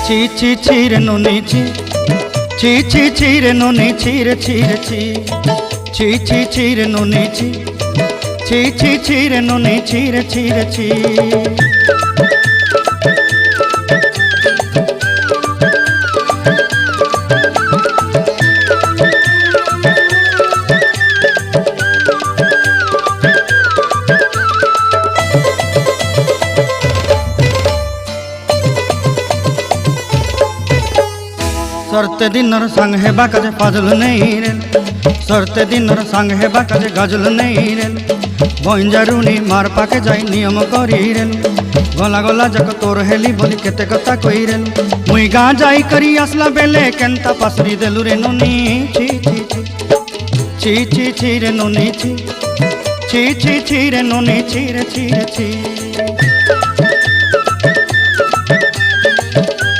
ছি ছি ছি রে নুনি ছি, ছি ছি ছি রে নুনি ছি রে ছি রে ছি, ছি ছি ছি রে নুনি ছি, ছি ছি ছি রে নুনি ছি রে ছি রে ছি। सरते दिनर संग हेबा काजे फाजल नहीं रेल, सरते दिनर संग हेबा काजे गाजल नहीं रेल, बंजारुनी मार पाके जाई नियम करी रेल, गला गला जक तोर हेली बोली केते कथा कई रेल, मुई गा जाई करी आसला बेले केंता पासरी देलु रे नुनी ची ची ची ची ची ची रे नुनी ची, ची ची ची रे नुनी ची रे ची रे ची।